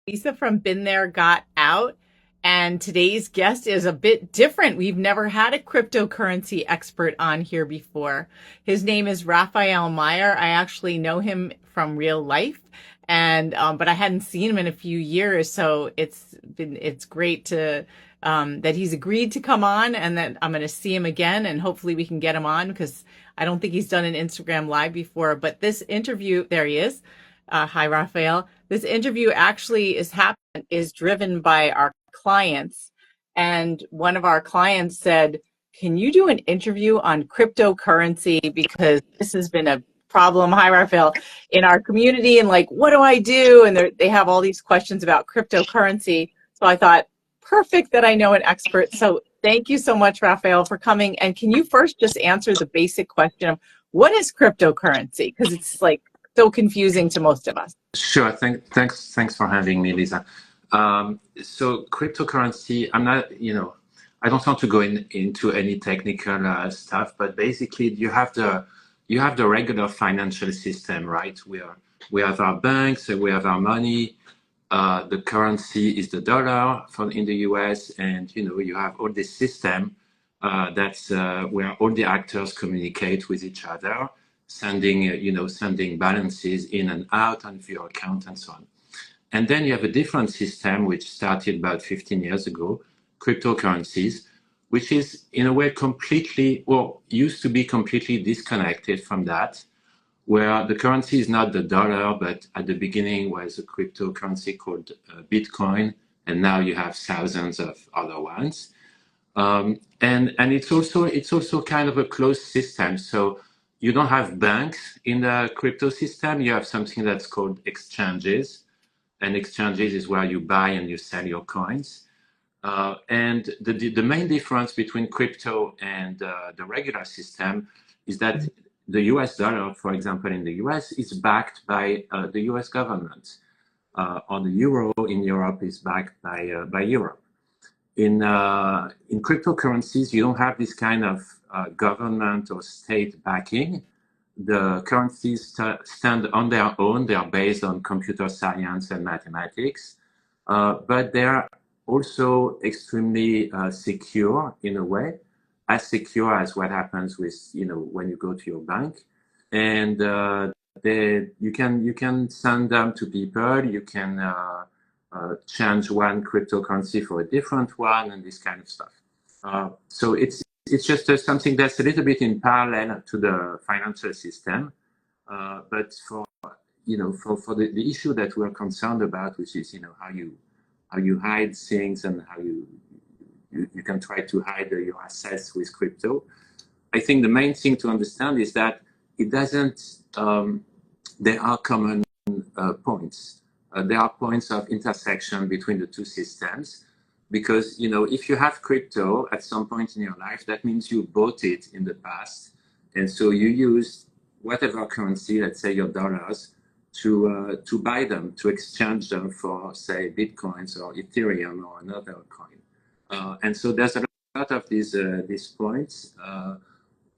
Lisa from Been There, Got Out. And today's guest is a bit different. We've never had a cryptocurrency expert on here before. His name is Raphael Meyer. I actually know him from real life, and but I hadn't seen him in a few years. So it's great to that he's agreed to come on, and that I'm going to see him again, and hopefully we can get him on because I don't think he's done an Instagram live before. But this interview, there he is. Hi, Raphael. This interview actually is driven by our clients. And one of our clients said, can you do an interview on cryptocurrency? Because this has been a problem, hi, Raphael, in our community. And like, what do I do? And they have all these questions about cryptocurrency. So I thought, perfect that I know an expert. So thank you so much, Raphael, for coming. And can you first just answer the basic question of what is cryptocurrency? Because it's like so confusing to most of us. Sure. Thanks for having me, Lisa. So cryptocurrency, I don't want to go into any technical stuff, but basically you have the regular financial system, right? We have our banks, we have our money. The currency is the dollar in the US, and you have all this system that's where all the actors communicate with each other, sending balances in and out of your account and so on. And then you have a different system which started about 15 years ago, cryptocurrencies, which is in a way used to be completely disconnected from that, where the currency is not the dollar, but at the beginning was a cryptocurrency called Bitcoin, and now you have thousands of other ones. And it's also kind of a closed system. So you don't have banks in the crypto system. You have something that's called exchanges, and exchanges is where you buy and you sell your coins. And the main difference between crypto and the regular system is that the US dollar, for example, in the US is backed by the US government. Or the euro in Europe is backed by Europe. In cryptocurrencies, you don't have this kind of government or state backing. The currencies stand on their own. They are based on computer science and mathematics, but they are also extremely secure in a way, as secure as what happens with when you go to your bank. And you can send them to people. You can change one cryptocurrency for a different one, and this kind of stuff. So it's just something that's a little bit in parallel to the financial system, but for the issue that we're concerned about, which is how you hide things and how you can try to hide your assets with crypto. I think the main thing to understand is that it doesn't. There are common points. There are points of intersection between the two systems, because if you have crypto at some point in your life, that means you bought it in the past, and so you use whatever currency, let's say your dollars, to buy them, to exchange them for, say, bitcoins or Ethereum or another coin. And so there's a lot of these points,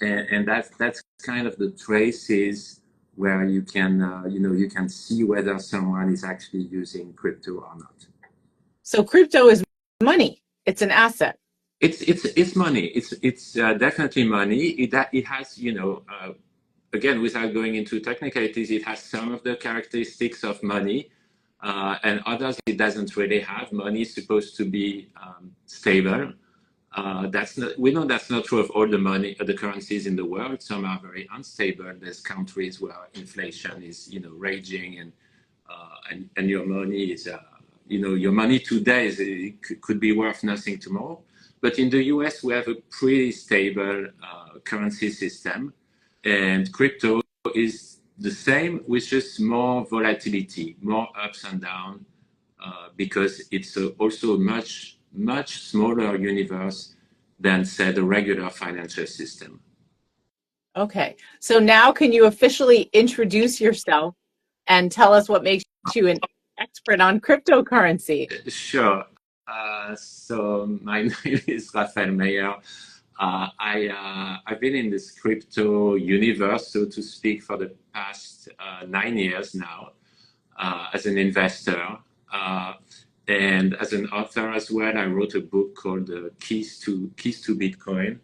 and that's kind of the traces where you can you can see whether someone is actually using crypto or not. So crypto is money. It's an asset. It's money. It's definitely money. It has again, without going into technicalities, it has some of the characteristics of money, and others it doesn't really have. Money is supposed to be stable. We know that's not true of all the currencies in the world. Some are very unstable. There's countries where inflation is raging, and your money is your money today could be worth nothing tomorrow. But in the US, we have a pretty stable currency system, and crypto is the same with just more volatility, more ups and downs, because it's also a much smaller universe than, say, the regular financial system. Okay, so now can you officially introduce yourself and tell us what makes you an expert on cryptocurrency? Sure. So my name is Raphael Meyer. I've been in this crypto universe, so to speak, for the past 9 years now, as an investor. Uh, and as an author as well, I wrote a book called Keys to Bitcoin,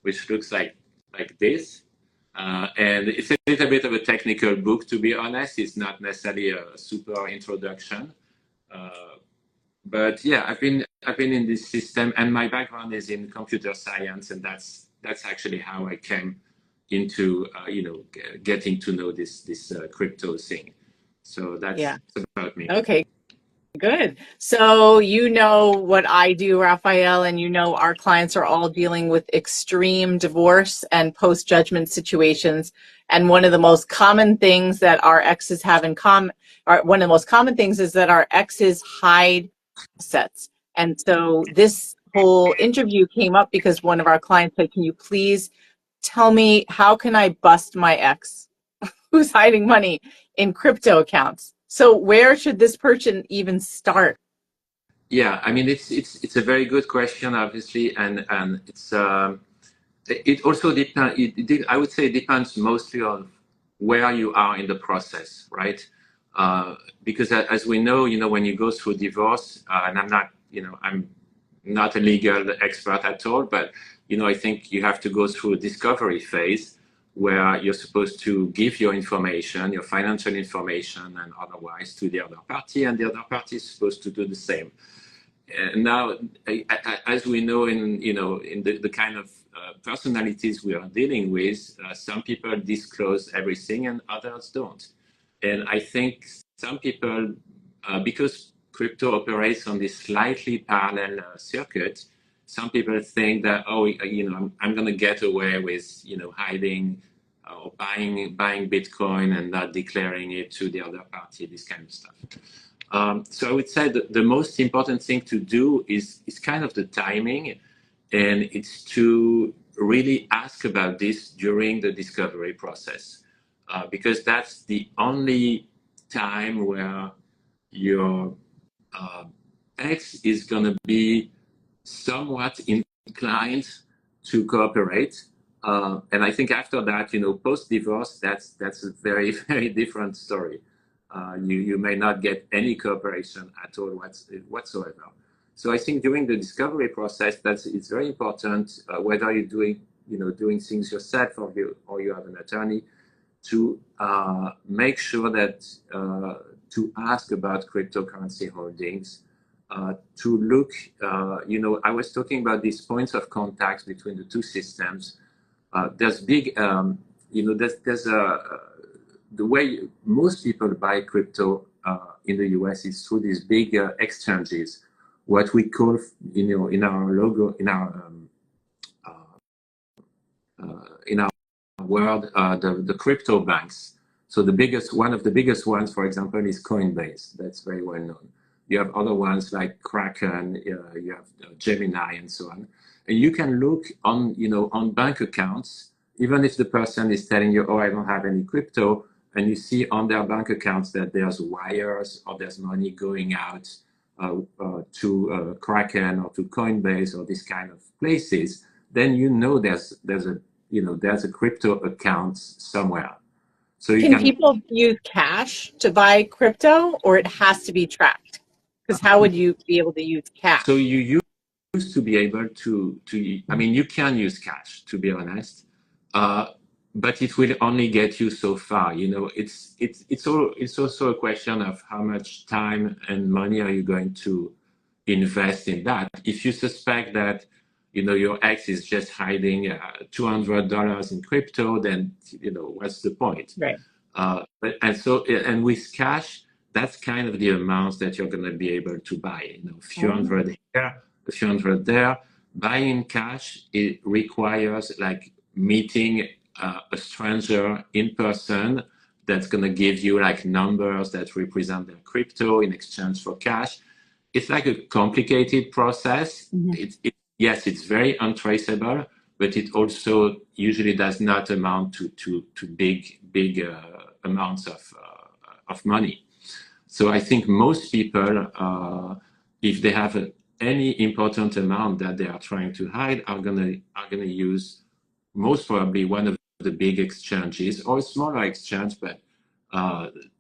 which looks like this. And it's a little bit of a technical book, to be honest. It's not necessarily a super introduction. Uh, but yeah, I've been in this system, and my background is in computer science, and that's actually how I came into getting to know this crypto thing. So Yeah. that's about me. Okay. Good. So you know what I do, Raphael, and you know our clients are all dealing with extreme divorce and post-judgment situations. And one of the most common things that our exes have in common, or one of the most common things is that our exes hide assets. And so this whole interview came up because one of our clients said, "Can you please tell me how can I bust my ex who's hiding money in crypto accounts?" So where should this person even start? Yeah, I mean it's a very good question, obviously, and it also depends. I would say it depends mostly on where you are in the process, right? Because as we know, when you go through divorce, and I'm not a legal expert at all, but I think you have to go through a discovery phase where you're supposed to give your information, your financial information, and otherwise to the other party, and the other party is supposed to do the same. Now, as we know, in the kind of personalities we are dealing with, some people disclose everything and others don't. And I think some people, because crypto operates on this slightly parallel circuit, some people think that, oh, I'm going to get away with, hiding or buying Bitcoin and not declaring it to the other party, this kind of stuff. So I would say that the most important thing to do is kind of the timing, and it's to really ask about this during the discovery process, because that's the only time where your uh, ex is going to be somewhat inclined to cooperate. And I think after that, post divorce, that's a very very different story. You may not get any cooperation at all whatsoever. So I think during the discovery process, it's very important, whether you're doing things yourself or you have an attorney, to make sure that to ask about cryptocurrency holdings, to look, I was talking about these points of contacts between the two systems. There's big, there's the way most people buy crypto in the US is through these big exchanges, what we call, in our logo, in our world, the crypto banks. So one of the biggest ones, for example, is Coinbase. That's very well known. You have other ones like Kraken, you have Gemini, and so on. And you can look on bank accounts, even if the person is telling you, "Oh, I don't have any crypto," and you see on their bank accounts that there's wires or there's money going out to Kraken or to Coinbase or these kind of places, then there's a crypto account somewhere. So you Can can. people use cash to buy crypto, or it has to be tracked? Because how would you be able to use So cash? you used to be able to. I mean, you can use cash, to be honest, uh, but it will only get you so far. It's also a question of how much time and money are you going to invest in that. If you suspect that your ex is just hiding $200 in crypto, then what's the point? Right. And with cash, that's kind of the amounts that you're going to be able to buy. A few Oh. hundred here, a few hundred there. Buying cash, it requires like meeting a stranger in person that's going to give you like numbers that represent their crypto in exchange for cash. It's like a complicated process. Mhm. Yes, it's very untraceable, but it also usually does not amount to big amounts of money. So I think most people, if they have any important amount that they are trying to hide, are gonna use most probably one of the big exchanges or a smaller exchange, but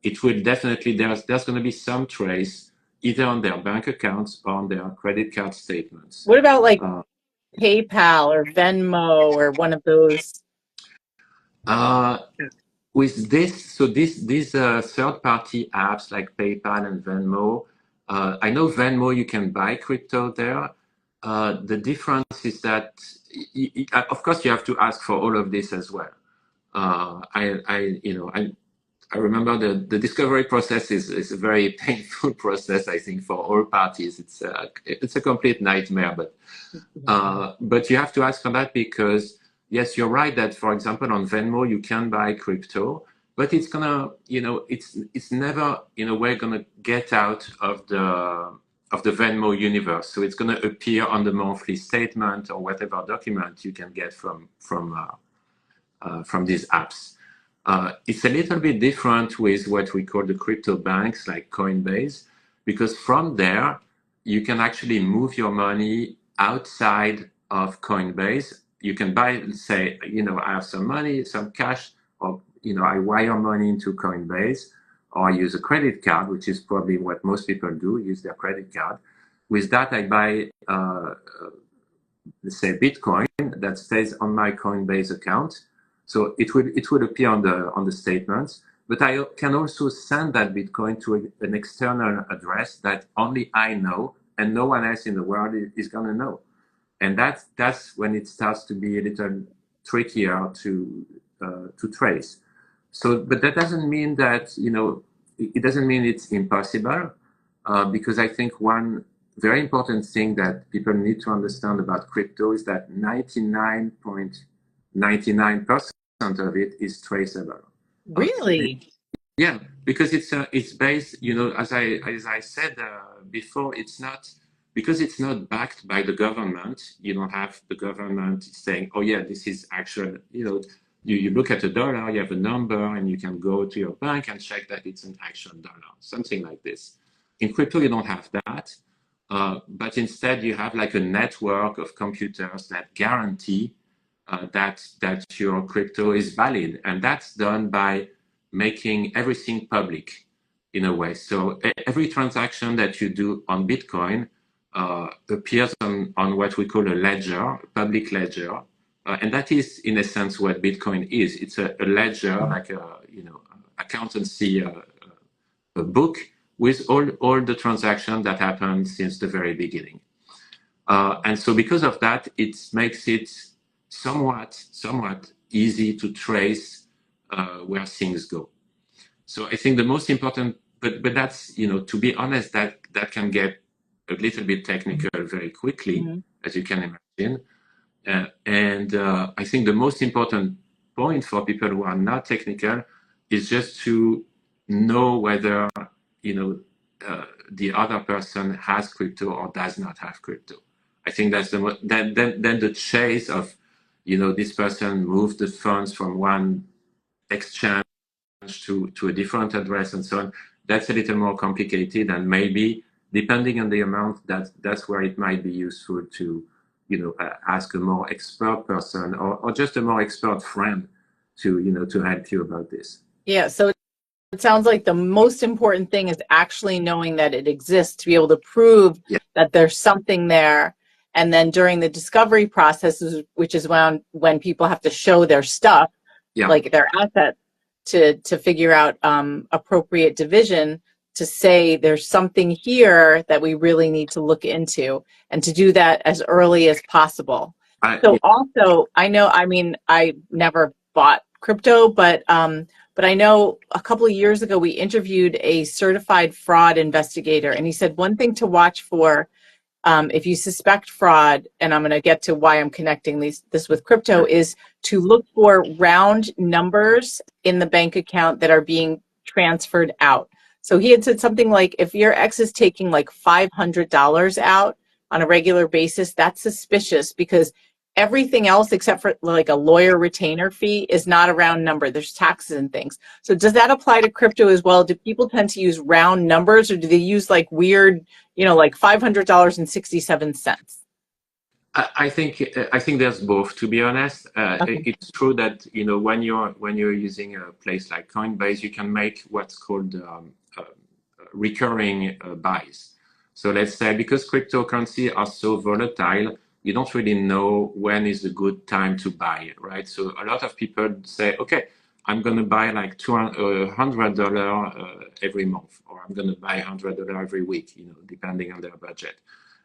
it will definitely there's going to be some trace either on their bank accounts or on their credit card statements. What about like Uh, PayPal or Venmo or one of those? uh, with this, so these third-party apps like PayPal and Venmo, I know Venmo you can buy crypto there. The difference is that, of course, you have to ask for all of this as well. I remember the discovery process is a very painful process. I think for all parties, it's a complete nightmare. But you have to ask for that because yes, you're right that for example on Venmo you can buy crypto, but it's gonna it's never in a way gonna get out of the Venmo universe. So it's gonna appear on the monthly statement or whatever document you can get from these apps. It's a little bit different with what we call the crypto banks like Coinbase, because from there, you can actually move your money outside of Coinbase. You can buy, say, I have some money, some cash, or, I wire money into Coinbase, or I use a credit card, which is probably what most people do, use their credit card. With that, I buy, let's say, Bitcoin that stays on my Coinbase account. So it would appear on the statements, but I can also send that Bitcoin to an external address that only I know and no one else in the world is going to know. And that's when it starts to be a little trickier to trace. So, but that doesn't mean that it doesn't mean it's impossible, because I think one very important thing that people need to understand about crypto is that 99.99% of it is traceable. Really? Yeah, because it's based, as I said before, it's not because it's not backed by the government. You don't have the government saying, "Oh yeah, this is actual." You look at a dollar, you have a number, and you can go to your bank and check that it's an actual dollar, something like this. In crypto, you don't have that, but instead you have like a network of computers that guarantee that your crypto is valid, and that's done by making everything public in a way. So every transaction that you do on Bitcoin appears on what we call a ledger, a public ledger, and that is in a sense what Bitcoin is. It's a ledger, like a accountancy a book with all the transactions that happened since the very beginning. And so because of that, it makes it somewhat easy to trace where things go. So I think the most important, but that's, to be honest, that can get a little bit technical very quickly, as you can imagine. And I think the most important point for people who are not technical is just to know whether, the other person has crypto or does not have crypto. I think that's then the chase of, this person moved the funds from one exchange to a different address and so on. That's a little more complicated, and maybe depending on the amount, that's where it might be useful to, ask a more expert person or just a more expert friend to, to help you about this. Yeah, so it sounds like the most important thing is actually knowing that it exists to be able to prove that there's something there. And then during the discovery processes, which is when people have to show their stuff, like their assets, to figure out appropriate division, to say there's something here that we really need to look into, and to do that as early as possible. Also, I know, I never bought crypto, but I know a couple of years ago we interviewed a certified fraud investigator, and he said one thing to watch for if you suspect fraud, and I'm going to get to why I'm connecting this with crypto, is to look for round numbers in the bank account that are being transferred out. So he had said something like, if your ex is taking like $500 out on a regular basis, that's suspicious, because everything else except for like a lawyer retainer fee is not a round number. There's taxes and things. So does that apply to crypto as well? Do people tend to use round numbers, or do they use like weird, like $500.67? I think there's both. To be honest, it's true that when you're using a place like Coinbase, you can make what's called recurring buys. So let's say because cryptocurrency are so volatile, you don't really know when is a good time to buy, right? So a lot of people say, okay, I'm going to buy like $100 every month, or I'm going to buy $100 every week, depending on their budget.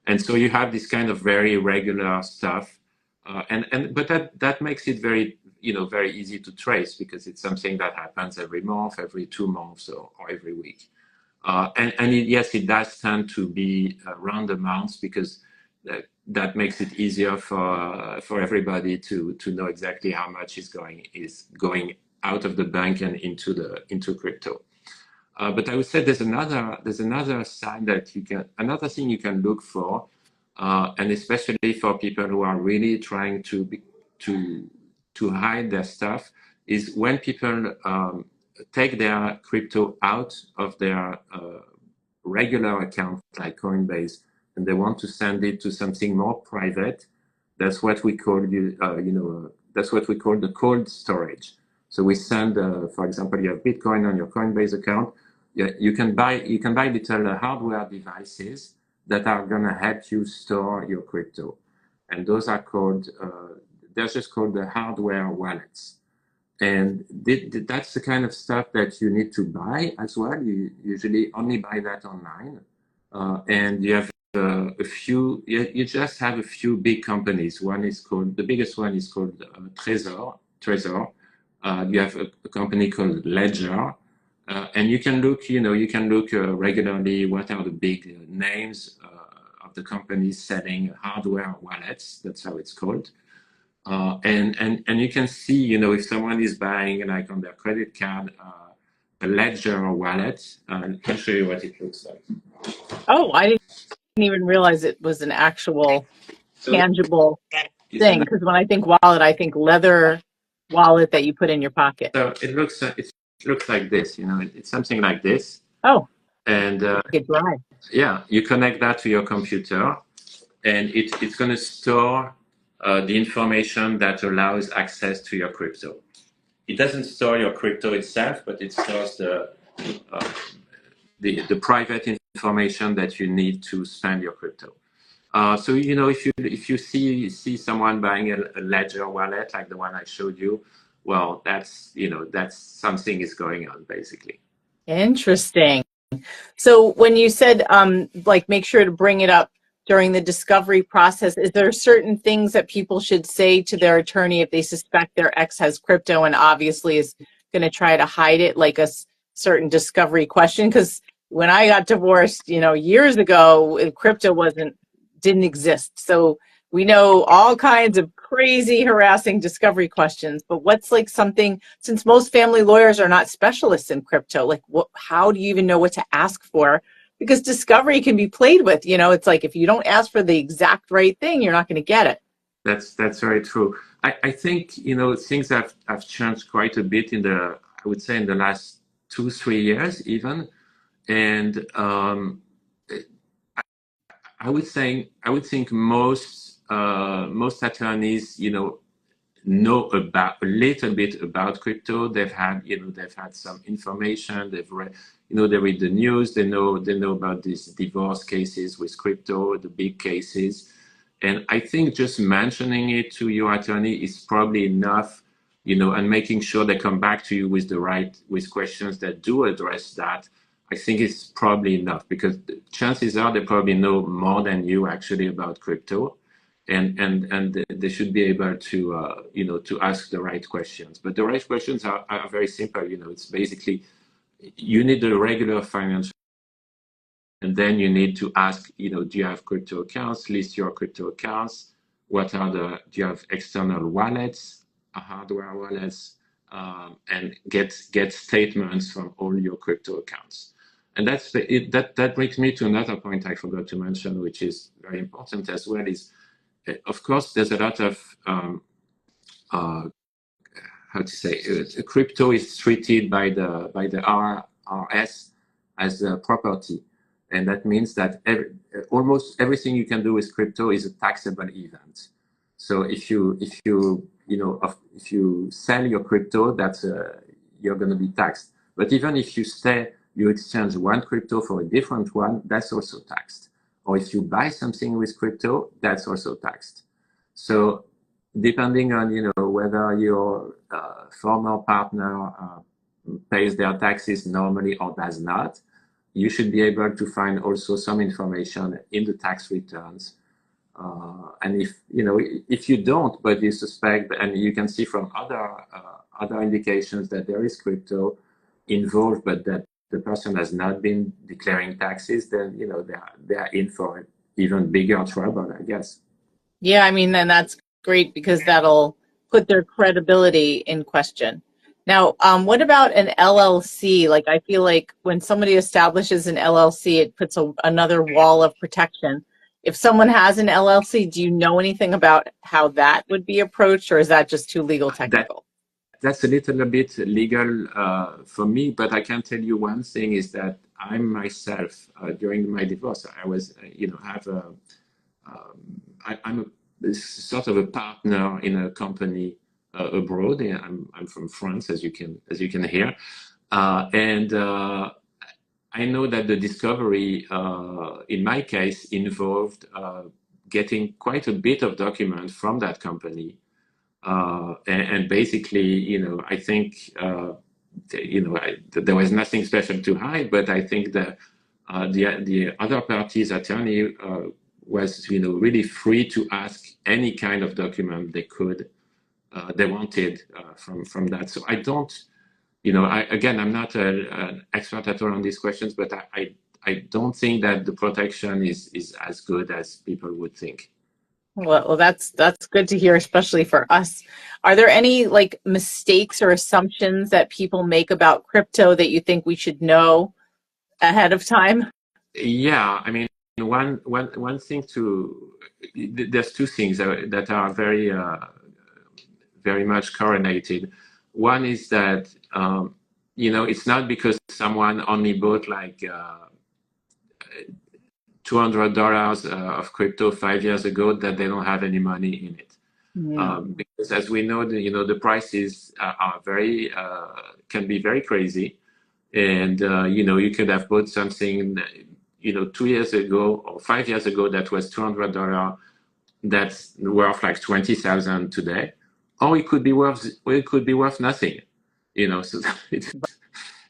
And so you have this kind of very regular stuff, but that makes it very very easy to trace because it's something that happens every month, every 2 months, or every week. Yes, it does tend to be round amounts because that makes it easier for everybody to know exactly how much is going out of the bank and into crypto. But I would say there's another sign another thing you can look for, and especially for people who are really trying to hide their stuff, is when people take their crypto out of their regular account like Coinbase and they want to send it to something more private. That's what we call that's what we call the cold storage. So we send, for example, you have Bitcoin on your Coinbase account. Yeah, you can buy little hardware devices that are going to help you store your crypto, and those are called they're just called the hardware wallets. And that's the kind of stuff that you need to buy as well. You usually only buy that online, and you have a few. You just have a few big companies. The biggest one is called Trezor. You have a company called Ledger. And you can look, regularly what are the big names of the companies selling hardware wallets. That's how it's called. And you can see, if someone is buying like on their credit card a Ledger wallet. I'll show you what it looks like. Oh, I didn't even realize it was an actual So tangible it's thing. an, Because when I think wallet, I think leather wallet that you put in your pocket. so it looks like this. It's something like this. Oh, And get dry. yeah, you connect that to your computer, and it's going to store the information that allows access to your crypto. It doesn't store your crypto itself, but it stores uh, the private information that you need to spend your crypto. So if you see someone buying a Ledger wallet like the one I showed you, well, that's something is going on basically. Interesting. So when you said like make sure to bring it up during the discovery process, is there certain things that people should say to their attorney if they suspect their ex has crypto and obviously is going to try to hide it, like a certain discovery question? Because when I got divorced, years ago, crypto didn't exist. So we know all kinds of crazy harassing discovery questions, but what's like something, since most family lawyers are not specialists in crypto, like how do you even know what to ask for? Because discovery can be played with. It's like if you don't ask for the exact right thing, you're not going to get it. That's very true. I think things have changed quite a bit I would say in the last 2-3 years even, and I would think most attorneys know about a little bit about crypto. They've had some information. They've read they read the news. They know about these divorce cases with crypto, the big cases, and I think just mentioning it to your attorney is probably enough. And making sure they come back to you with questions that do address that. I think it's probably enough because the chances are they probably know more than you actually about crypto, and they should be able to ask the right questions. But the right questions are very simple. It's basically you need a regular financial, and then you need to ask, do you have crypto accounts? List your crypto accounts. Do you have external wallets, hardware wallets, and get statements from all your crypto accounts. And that brings me to another point I forgot to mention, which is very important as well. Is of course there's a lot of uh, how to say crypto is treated by the RRS as a property, and that means that almost everything you can do with crypto is a taxable event. So if you sell your crypto, you're going to be taxed. But even if you exchange one crypto for a different one, that's also taxed. or if you buy something with crypto, that's also taxed. So depending on whether your former partner pays their taxes normally or does not, you should be able to find also some information in the tax returns. And if you don't, but you suspect, and you can see from other indications that there is crypto involved, but that the person has not been declaring taxes, then they're in for even bigger trouble, I guess. Yeah, I mean, then that's great because that'll put their credibility in question. Now, what about an LLC? Like, I feel like when somebody establishes an LLC, it puts another wall of protection. If someone has an LLC, do you know anything about how that would be approached, or is that just too legal That technical? that's a little bit legal for me, but I can tell you one thing is that I myself, during my divorce, I was, have a, I'm a sort of a partner in a company abroad. Yeah, I'm from France, as you can hear, and I know that the discovery, in my case, involved getting quite a bit of document from that company, and basically, I think, there was nothing special to hide, but I think that the other party's attorney was, really free to ask any kind of document they wanted from that. So I don't, again, I'm not an expert at all on these questions, but I don't think that the protection is as good as people would think. Well, that's good to hear, especially for us. Are there any like mistakes or assumptions that people make about crypto that you think we should know ahead of time? Yeah, I mean, one thing there's two things that are very much correlated. One is that, it's not because someone only bought like $200 of crypto 5 years ago that they don't have any money in it. Yeah. Because as we know, the prices are very can be very crazy, and you could have bought something 2 years ago or 5 years ago that was $200 that's worth like 20,000 today, or it could be worth nothing. So it's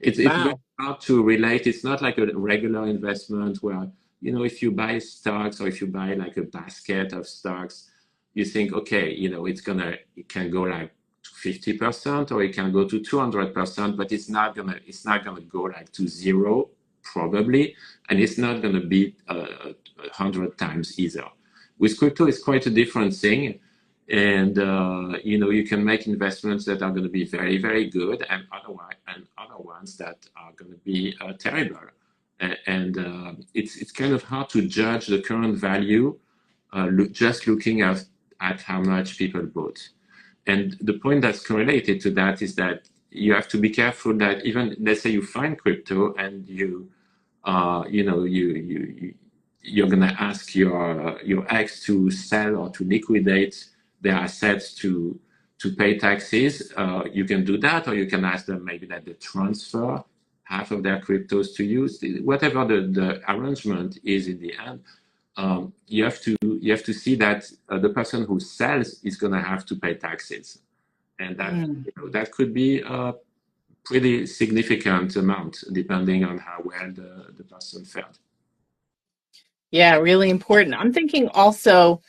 very Wow. hard to relate. It's not like a regular investment where, if you buy stocks or if you buy like a basket of stocks, you think, okay, it can go like to 50% or it can go to 200%, but it's not gonna go like to zero probably, and it's not gonna be 100 times either. With crypto, it's quite a different thing, and you can make investments that are going to be very, very good, and other ones that are going to be terrible. And it's kind of hard to judge the current value just looking at how much people bought. And the point that's correlated to that is that you have to be careful that, even let's say you find crypto and you're going to ask your ex to sell or to liquidate their assets to pay taxes. You can do that, or you can ask them maybe that they transfer half of their cryptos to you. Whatever the arrangement is in the end, you have to see that the person who sells is going to have to pay taxes, and that could be a pretty significant amount depending on how well the person fared. Yeah, really important. I'm thinking also,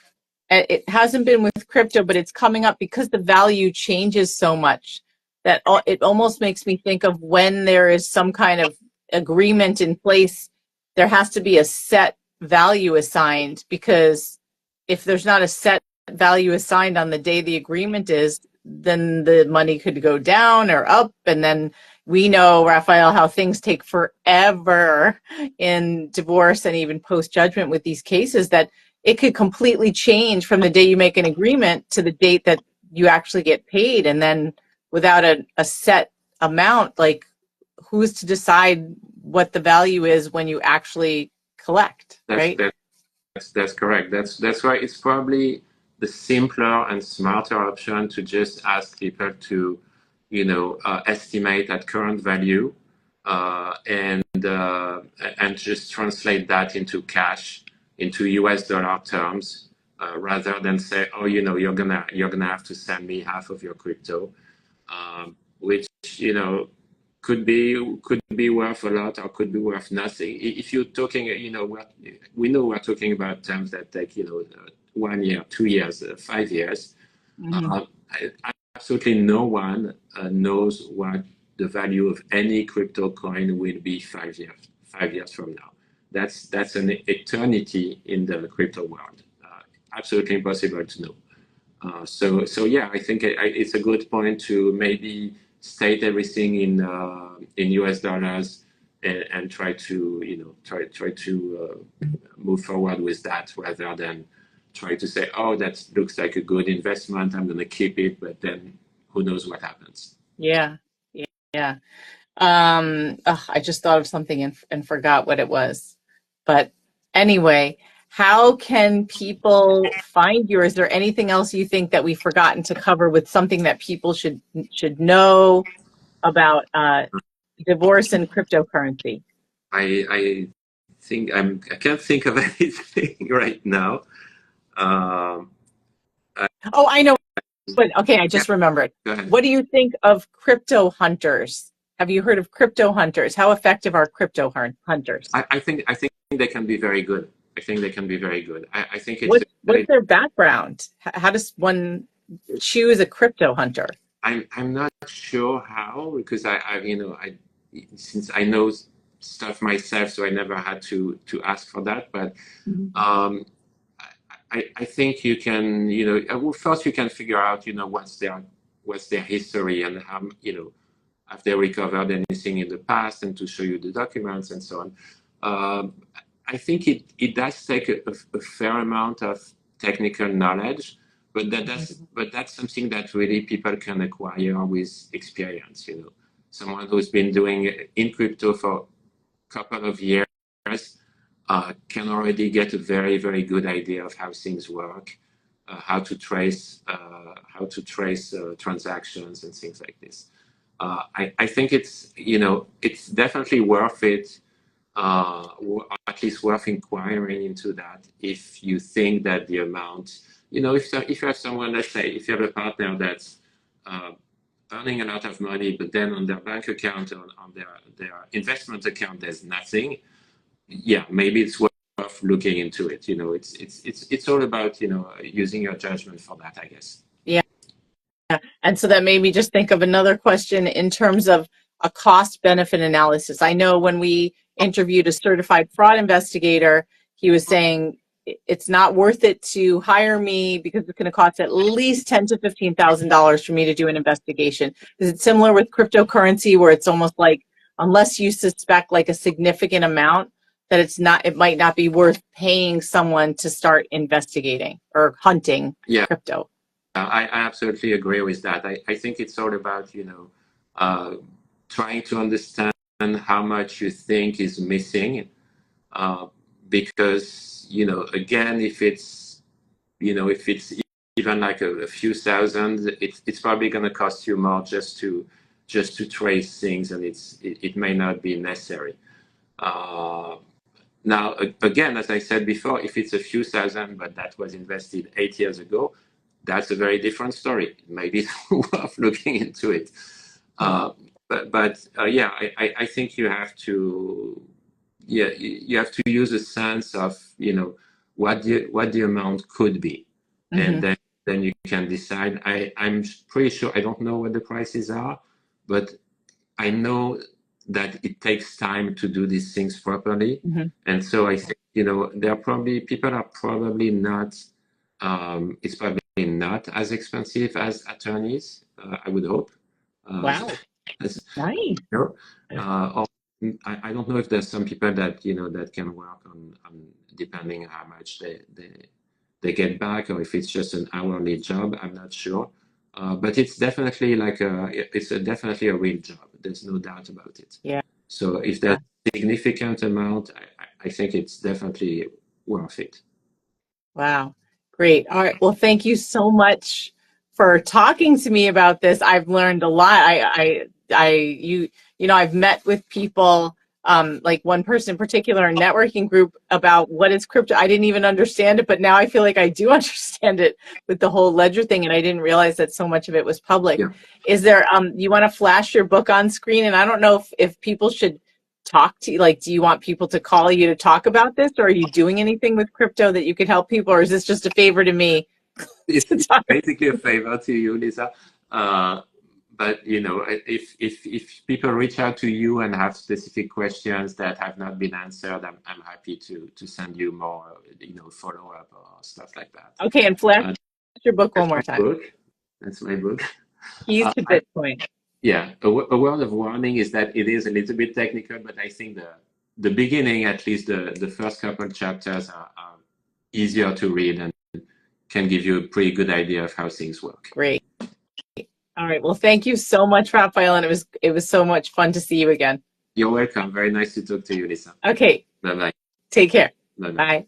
it hasn't been with crypto, but it's coming up because the value changes so much that it almost makes me think of when there is some kind of agreement in place, there has to be a set value assigned, because if there's not a set value assigned on the day the agreement is, then the money could go down or up. And then we know, Raphael, how things take forever in divorce and even post judgment with these cases, that it could completely change from the day you make an agreement to the date that you actually get paid. And then without a set amount, like, who's to decide what the value is when you actually collect, That's right? that, that's correct. That's why it's probably the simpler and smarter option to just ask people to, estimate at current value, and just translate that into cash into US dollar terms, rather than say, oh, you're gonna have to send me half of your crypto, which could be worth a lot or could be worth nothing. If you're talking, we know we're talking about terms that take 1 year, 2 years, 5 years. Mhm. Absolutely no one knows what the value of any crypto coin will be 5 years from now. That's an eternity in the crypto world. Absolutely impossible to know. So yeah, I think it's a good point to maybe state everything in US dollars, and try to move forward with that, rather than try to say, oh, that looks like a good investment, I'm going to keep it, but then who knows what happens. Yeah. Yeah. I just thought of something and forgot what it was. But anyway, how can people find you? Is there anything else you think that we've forgotten to cover with something that people should know about divorce and cryptocurrency? I think I can't think of anything right now. Um, Oh, I know. But okay, I yeah, just remembered. go ahead. What do you think of crypto hunters? Have you heard of crypto hunters? How effective are crypto hunters? I think they can be very good. I think they can be very good. I think it's What's their background? How does one choose a crypto hunter? I'm not sure how, because since I know stuff myself, so I never had to ask for that. But Mhm. um, I think you can, well, first you can figure out, what's their history, and how, have they recovered anything in the past, and to show you the documents and so on. Um, I think it does take a fair amount of technical knowledge, but that's something that really people can acquire with experience. Someone who's been doing in crypto for a couple of years can already get a very, very good idea of how things work, how to trace transactions and things like this. I think it's definitely worth it, or at least worth inquiring into that, if you think that the amount, if you have someone, let's say, if you have a partner that's uh, earning a lot of money, but then on their bank account, on their investment account, there's nothing. Yeah, maybe it's worth looking into it. It's all about using your judgment for that, I guess. Yeah. And so that made me just think of another question in terms of a cost benefit analysis. I know when we interviewed a certified fraud investigator, he was saying it's not worth it to hire me because it's going to cost at least $10,000 to $15,000 for me to do an investigation. Is it similar with cryptocurrency, where it's almost like, unless you suspect like a significant amount, that it might not be worth paying someone to start investigating or hunting Yeah, crypto? I absolutely agree with that. I think it's all about, uh, trying to understand how much you think is missing, uh, because, again, if it's even like a few thousand, it's probably going to cost you more just to trace things, and it may not be necessary. Uh, Now, again, as I said before, if it's a few thousand, but that was invested 8 years ago, that's a very different story. Maybe it's worth looking into it. Uh, but yeah, I think you have to use a sense of what the amount could be, and Mhm. then you can decide. I'm pretty sure, I don't know what the prices are, but I know that it takes time to do these things properly. Mhm. And so I think, people are probably not, it's probably not as expensive as attorneys, I would hope. Wow. As, Nice. or I don't know if there's some people that can work on depending on how much they get back, or if it's just an hourly job. I'm not sure. But it's definitely definitely a real job. There's no doubt about it. Yeah. So if there's a significant amount, I think it's definitely worth it. Wow. Great. All right. Well, thank you so much for talking to me about this. I've learned a lot. I've met with people like one person in particular, a networking group about what is crypto. I didn't even understand it, but now I feel like I do understand it with the whole ledger thing, and I didn't realize that so much of it was public. Yeah. Is there, you want to flash your book on screen? And I don't know if people should talk to you, like, do you want people to call you to talk about this, or are you doing anything with crypto that you could help people, or is this just a favor to me to It's talk? basically a favor to you, Lisa. Uh, but if people reach out to you and have specific questions that have not been answered, I'm happy to send you more, follow up or stuff like that. Okay, and flash Uh, your book one that's more my time. book. That's my book. Keys Uh, to I, Bitcoin. yeah, a word of warning is that it is a little bit technical, but I think the beginning, at least the first couple chapters, are easier to read and can give you a pretty good idea of how things work. Great. All right. Well, thank you so much, Raphael, and it was so much fun to see you again. You're welcome. Very nice to talk to you, Lisa. Okay. Bye bye. Take care. Bye bye. Bye.